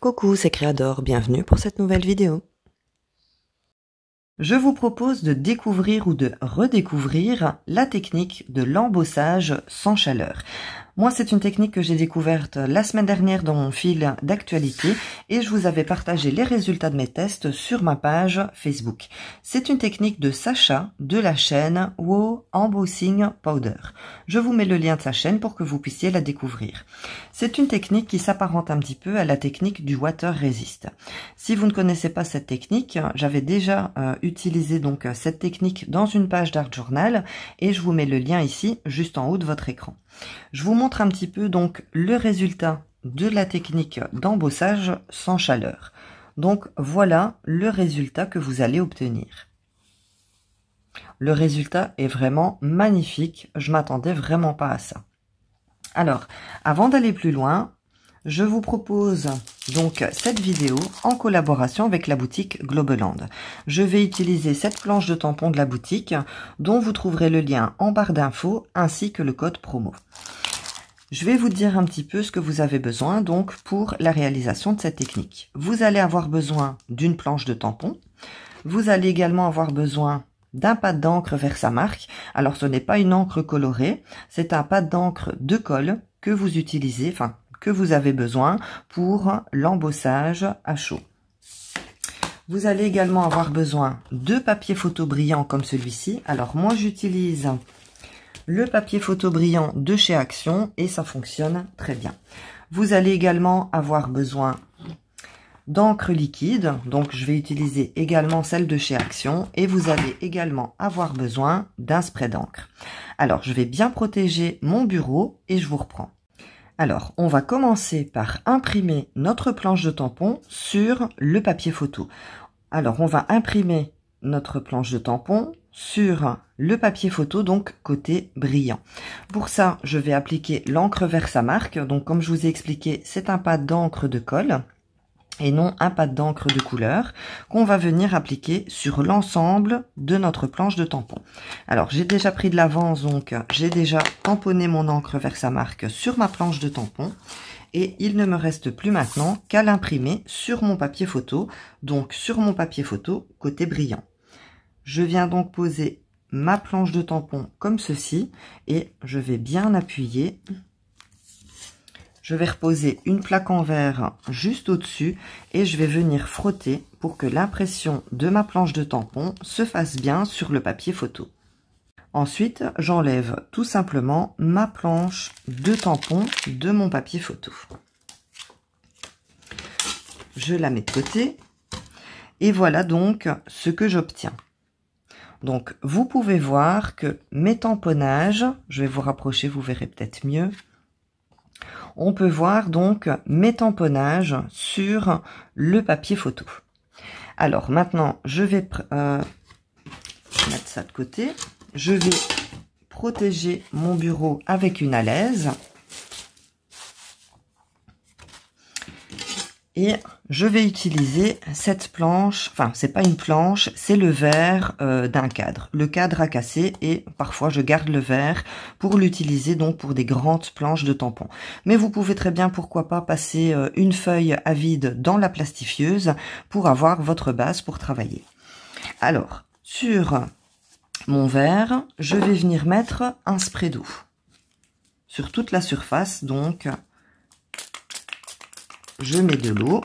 Coucou, c'est Créador, bienvenue pour cette nouvelle vidéo. Je vous propose de découvrir ou de redécouvrir la technique de l'embossage sans chaleur. Moi, c'est une technique que j'ai découverte la semaine dernière dans mon fil d'actualité et je vous avais partagé les résultats de mes tests sur ma page Facebook. C'est une technique de Sacha de la chaîne Wow Embossing Powder. Je vous mets le lien de sa chaîne pour que vous puissiez la découvrir. C'est une technique qui s'apparente un petit peu à la technique du Water Resist. Si vous ne connaissez pas cette technique, j'avais déjà utilisé donc cette technique dans une page d'Art Journal et je vous mets le lien ici juste en haut de votre écran. Je vous montre un petit peu donc le résultat de la technique d'embossage sans chaleur. Donc voilà le résultat que vous allez obtenir. Le résultat est vraiment magnifique, je m'attendais vraiment pas à ça. Alors, avant d'aller plus loin, je vous propose donc cette vidéo en collaboration avec la boutique Globeland. Je vais utiliser cette planche de tampon de la boutique dont vous trouverez le lien en barre d'infos ainsi que le code promo. Je vais vous dire un petit peu ce que vous avez besoin donc pour la réalisation de cette technique. Vous allez avoir besoin d'une planche de tampon. Vous allez également avoir besoin d'un pad d'encre Versamark. Alors ce n'est pas une encre colorée, c'est un pad d'encre de colle que vous utilisez, que vous avez besoin pour l'embossage à chaud. Vous allez également avoir besoin de papier photo brillant comme celui-ci. Alors moi j'utilise le papier photo brillant de chez Action et ça fonctionne très bien. Vous allez également avoir besoin d'encre liquide, donc je vais utiliser également celle de chez Action et vous allez également avoir besoin d'un spray d'encre. Alors je vais bien protéger mon bureau et je vous reprends. Alors, on va commencer par imprimer notre planche de tampon sur le papier photo. Alors, on va imprimer notre planche de tampon sur le papier photo, donc côté brillant. Pour ça, je vais appliquer l'encre Versamark. Donc, comme je vous ai expliqué, c'est un pad d'encre de colle et non un pad d'encre de couleur qu'on va venir appliquer sur l'ensemble de notre planche de tampon. Alors j'ai déjà pris de l'avance, donc j'ai déjà tamponné mon encre Versamark sur ma planche de tampon et il ne me reste plus maintenant qu'à l'imprimer sur mon papier photo, donc sur mon papier photo côté brillant. Je viens donc poser ma planche de tampon comme ceci et je vais bien appuyer. Je vais reposer une plaque en verre juste au-dessus et je vais venir frotter pour que l'impression de ma planche de tampon se fasse bien sur le papier photo. Ensuite, j'enlève tout simplement ma planche de tampon de mon papier photo. Je la mets de côté et voilà donc ce que j'obtiens. Donc, vous pouvez voir que mes tamponnages, je vais vous rapprocher, vous verrez peut-être mieux. On peut voir donc mes tamponnages sur le papier photo. Alors maintenant, je vais mettre ça de côté. Je vais protéger mon bureau avec une alaise. Et je vais utiliser cette planche, enfin c'est pas une planche, c'est le verre d'un cadre. Le cadre a cassé et parfois je garde le verre pour l'utiliser donc pour des grandes planches de tampons. Mais vous pouvez très bien, pourquoi pas, passer une feuille à vide dans la plastifieuse pour avoir votre base pour travailler. Alors, sur mon verre, je vais venir mettre un spray d'eau sur toute la surface, donc je mets de l'eau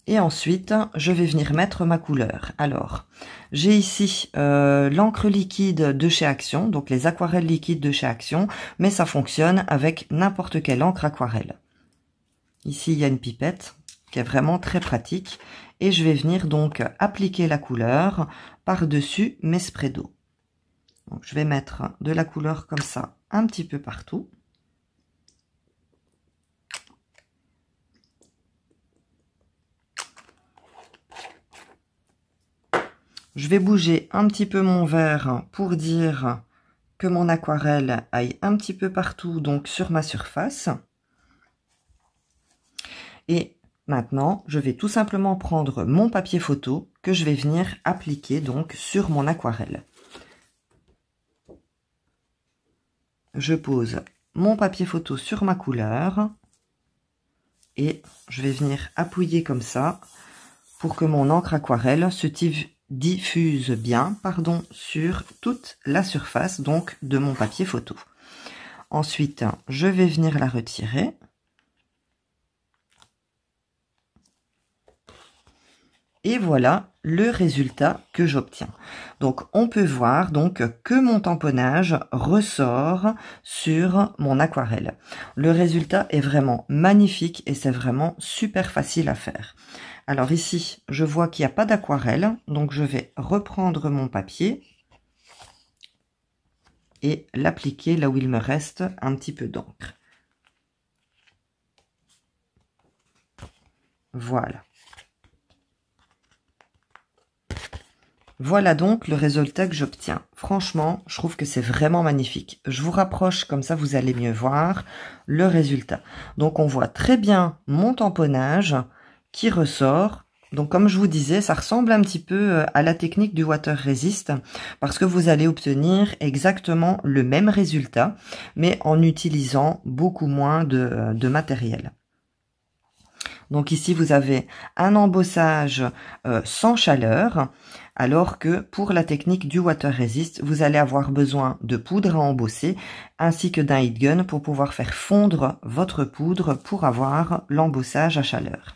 et ensuite je vais venir mettre ma couleur. Alors j'ai ici l'encre liquide de chez Action, donc les aquarelles liquides de chez Action, mais ça fonctionne avec n'importe quelle encre aquarelle. Ici il y a une pipette qui est vraiment très pratique et je vais venir donc appliquer la couleur par-dessus mes sprays d'eau. Donc je vais mettre de la couleur comme ça un petit peu partout. Je vais bouger un petit peu mon verre pour dire que mon aquarelle aille un petit peu partout, donc sur ma surface. Et maintenant, je vais tout simplement prendre mon papier photo que je vais venir appliquer donc sur mon aquarelle. Je pose mon papier photo sur ma couleur et je vais venir appuyer comme ça pour que mon encre aquarelle se diffuse bien, sur toute la surface donc de mon papier photo. Ensuite, je vais venir la retirer. Et voilà le résultat que j'obtiens. Donc, on peut voir donc que mon tamponnage ressort sur mon aquarelle. Le résultat est vraiment magnifique et c'est vraiment super facile à faire. Alors ici, je vois qu'il n'y a pas d'aquarelle, donc je vais reprendre mon papier et l'appliquer là où il me reste un petit peu d'encre. Voilà. Voilà donc le résultat que j'obtiens. Franchement, je trouve que c'est vraiment magnifique. Je vous rapproche, comme ça vous allez mieux voir le résultat. Donc on voit très bien mon tamponnage qui ressort. Donc comme je vous disais, ça ressemble un petit peu à la technique du water resist parce que vous allez obtenir exactement le même résultat, mais en utilisant beaucoup moins de matériel. Donc ici, vous avez un embossage sans chaleur, alors que pour la technique du water resist, vous allez avoir besoin de poudre à embosser ainsi que d'un heat gun pour pouvoir faire fondre votre poudre pour avoir l'embossage à chaleur.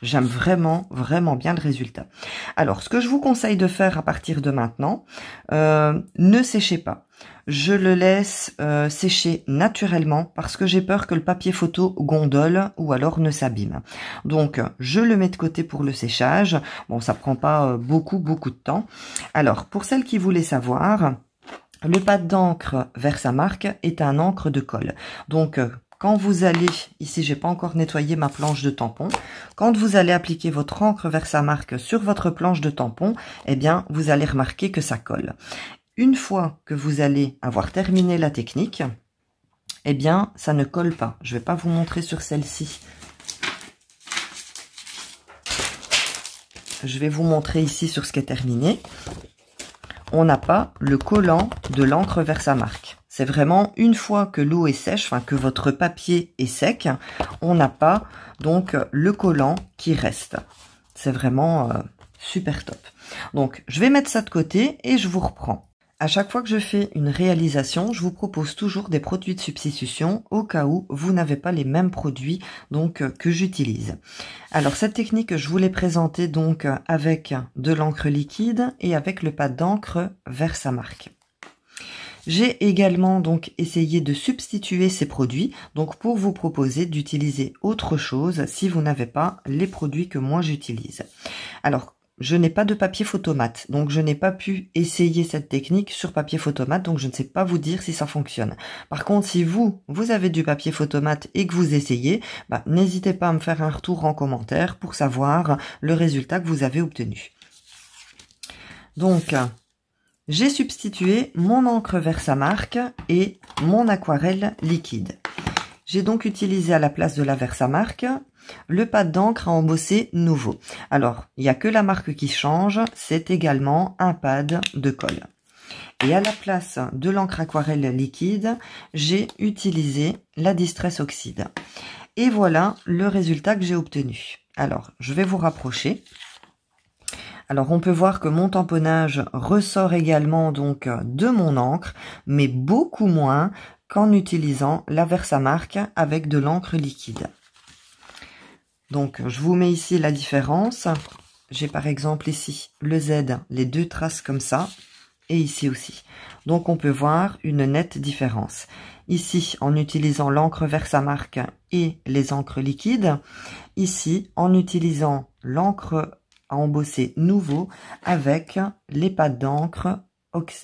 J'aime vraiment, vraiment bien le résultat. Alors, ce que je vous conseille de faire à partir de maintenant, ne séchez pas. Je le laisse sécher naturellement parce que j'ai peur que le papier photo gondole ou alors ne s'abîme. Donc, je le mets de côté pour le séchage. Bon, ça prend pas beaucoup de temps. Alors, pour celles qui voulaient savoir, le pad d'encre Versamark est un encre de colle. Donc, quand vous allez, ici j'ai pas encore nettoyé ma planche de tampon, quand vous allez appliquer votre encre Versamark sur votre planche de tampon, eh bien vous allez remarquer que ça colle. Une fois que vous allez avoir terminé la technique, eh bien ça ne colle pas. Je vais pas vous montrer sur celle-ci. Je vais vous montrer ici sur ce qui est terminé. On n'a pas le collant de l'encre Versamark. C'est vraiment une fois que l'eau est sèche, enfin que votre papier est sec, on n'a pas donc le collant qui reste. C'est vraiment super top. Donc je vais mettre ça de côté et je vous reprends. À chaque fois que je fais une réalisation, je vous propose toujours des produits de substitution au cas où vous n'avez pas les mêmes produits donc que j'utilise. Alors cette technique, je vous l'ai présentée donc avec de l'encre liquide et avec le pad d'encre Versamark. J'ai également donc essayé de substituer ces produits donc pour vous proposer d'utiliser autre chose si vous n'avez pas les produits que moi j'utilise. Alors je n'ai pas de papier photomate, donc je n'ai pas pu essayer cette technique sur papier photomate, donc je ne sais pas vous dire si ça fonctionne. Par contre, si vous avez du papier photomate et que vous essayez, n'hésitez pas à me faire un retour en commentaire pour savoir le résultat que vous avez obtenu. Donc, j'ai substitué mon encre Versamark et mon aquarelle liquide. J'ai donc utilisé à la place de la Versamark le pad d'encre à embosser nouveau. Alors, il n'y a que la marque qui change, c'est également un pad de colle. Et à la place de l'encre aquarelle liquide, j'ai utilisé la Distress Oxide. Et voilà le résultat que j'ai obtenu. Alors, je vais vous rapprocher. Alors, on peut voir que mon tamponnage ressort également donc de mon encre, mais beaucoup moins qu'en utilisant la Versamark avec de l'encre liquide. Donc, je vous mets ici la différence. J'ai par exemple ici le Z, les deux traces comme ça, et ici aussi. Donc, on peut voir une nette différence. Ici, en utilisant l'encre Versamark et les encres liquides. Ici, en utilisant l'encre à embosser nouveau avec les pads d'encre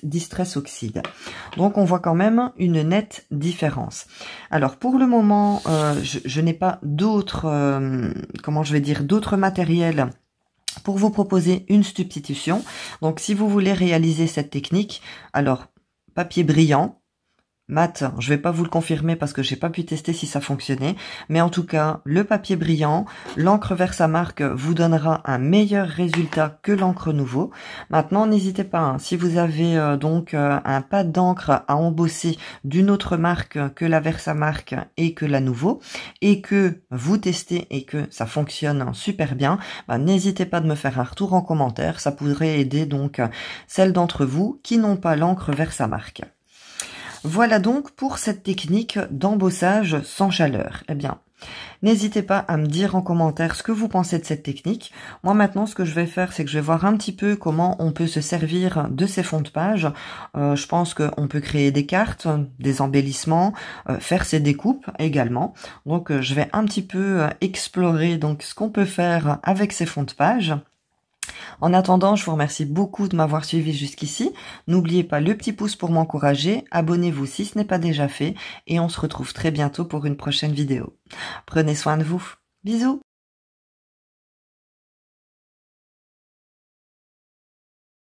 Distress Oxide. Donc on voit quand même une nette différence. Alors pour le moment, je n'ai pas d'autres, d'autres matériels pour vous proposer une substitution. Donc si vous voulez réaliser cette technique, alors papier brillant, mat, je vais pas vous le confirmer parce que j'ai pas pu tester si ça fonctionnait, mais en tout cas, le papier brillant, l'encre Versamark vous donnera un meilleur résultat que l'encre nouveau. Maintenant, n'hésitez pas, hein, si vous avez un pad d'encre à embosser d'une autre marque que la Versamark et que la nouveau, et que vous testez et que ça fonctionne super bien, n'hésitez pas de me faire un retour en commentaire, ça pourrait aider donc celles d'entre vous qui n'ont pas l'encre Versamark. Voilà donc pour cette technique d'embossage sans chaleur. Eh bien, n'hésitez pas à me dire en commentaire ce que vous pensez de cette technique. Moi maintenant, ce que je vais faire, c'est que je vais voir un petit peu comment on peut se servir de ces fonds de page. Je pense qu'on peut créer des cartes, des embellissements, faire ses découpes également. Donc je vais un petit peu explorer donc ce qu'on peut faire avec ces fonds de page. En attendant, je vous remercie beaucoup de m'avoir suivi jusqu'ici. N'oubliez pas le petit pouce pour m'encourager, abonnez-vous si ce n'est pas déjà fait, et on se retrouve très bientôt pour une prochaine vidéo. Prenez soin de vous. Bisous!